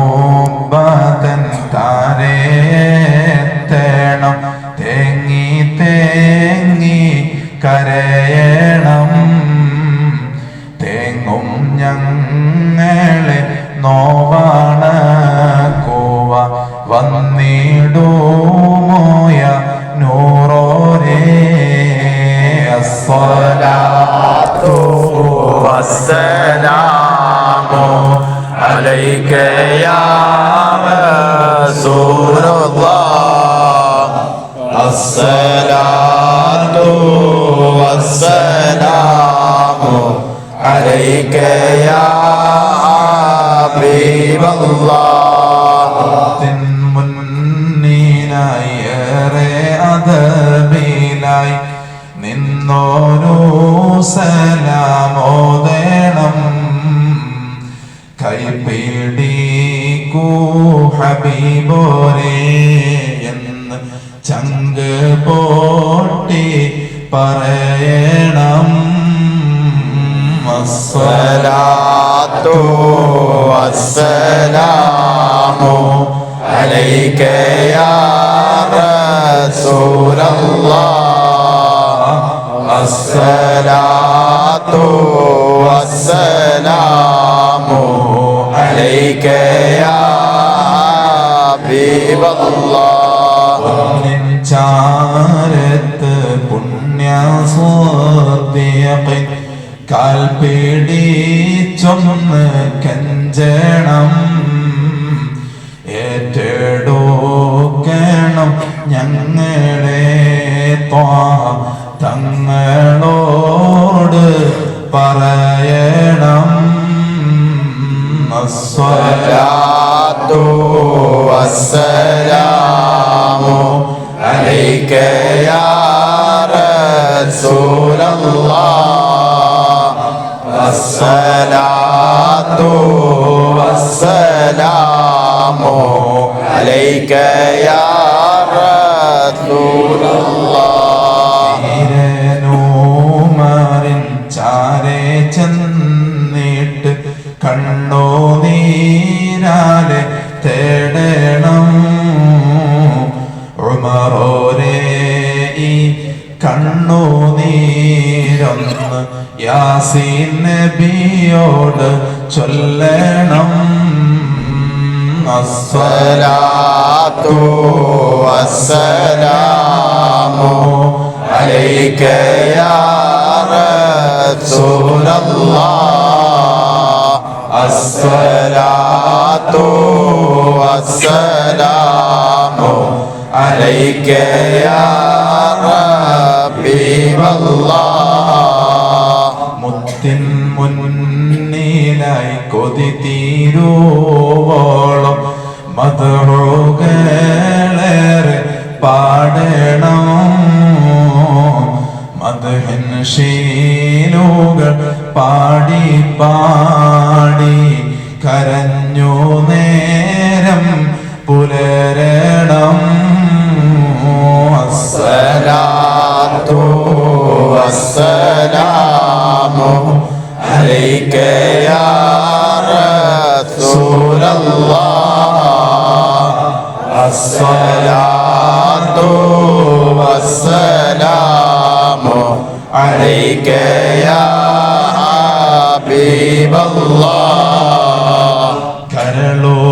പച്ചപ്പൂമ്പതൻ താരേത്തേണം തേങ്ങി തേങ്ങി കരയണം തേങ്ങും ഞങ്ങളെ നോവാണ കൂവ വന്നിടുമോയ നൂറോരേ അസ്സലാത്തു വസ്സലാമു അലൈക യാ റസൂലല്ലാഹ് അസ്സലാത്തു വസ്സലാമു അലൈക യാ ഹബീബല്ലാഹ് മുന്നിനായി ഏറെ അദബിലായി നിന്നോരു സലാമോദേണം കൈപിടിക്കൂ ഹബീബോരേ എന്ന് ചങ്ക് പോട്ടി പറയണം അസ്സലാത്തു വസ്സലാമു അലൈക യാ റസൂലല്ലാഹ് അസ്സലാത്തു വസ്സലാമു അലൈക യാ ഹബീബല്ലാഹ് ചാരത്ത് പുണ്യസ്വദ്യഖിൻ കാൽപിടിച്ചൊന്ന് കഞ്ചണം ഏറ്റെടുക്കണം ഞങ്ങളെ തങ്ങളോട് പറയണം അസ്സലാത്തു വസ്സലാമു അലൈക യാ റസൂലല്ലാഹ് അസ്സലാത്തു വസ്സലാമു അലൈക യാ റസൂലല്ലാഹ് നൂമറിൻ ചാരേ ചെന്നിട്ട് കണ്ണോ നീരാലെ തേടണം ഉമറോരേ ഈ കണ്ണു നീരൊന്ന് യാസീൻ നബിയോട് ചൊല്ലണം അസ്സലാത്തു വസ്സലാമു അലൈക യാ റസൂലല്ലാഹ് അസ്സലാത്തു വസ്സലാമു അലൈക യാ ഹബീബല്ലാഹ് മുത്തിൻ മുന്നിലായി കൊതി തീരുവോളം മദ്ഹുകളേറെ പാടണം മദ്ഹിൻ ശീലുകൾ പാടി പാടി കരഞ്ഞു നേരം പുലരണം അസ്സലാത്തു വസ്സലാമു അലൈക യാ റസൂലല്ലാഹ് അസ്സലാത്തു വസ്സലാമു അലൈക യാ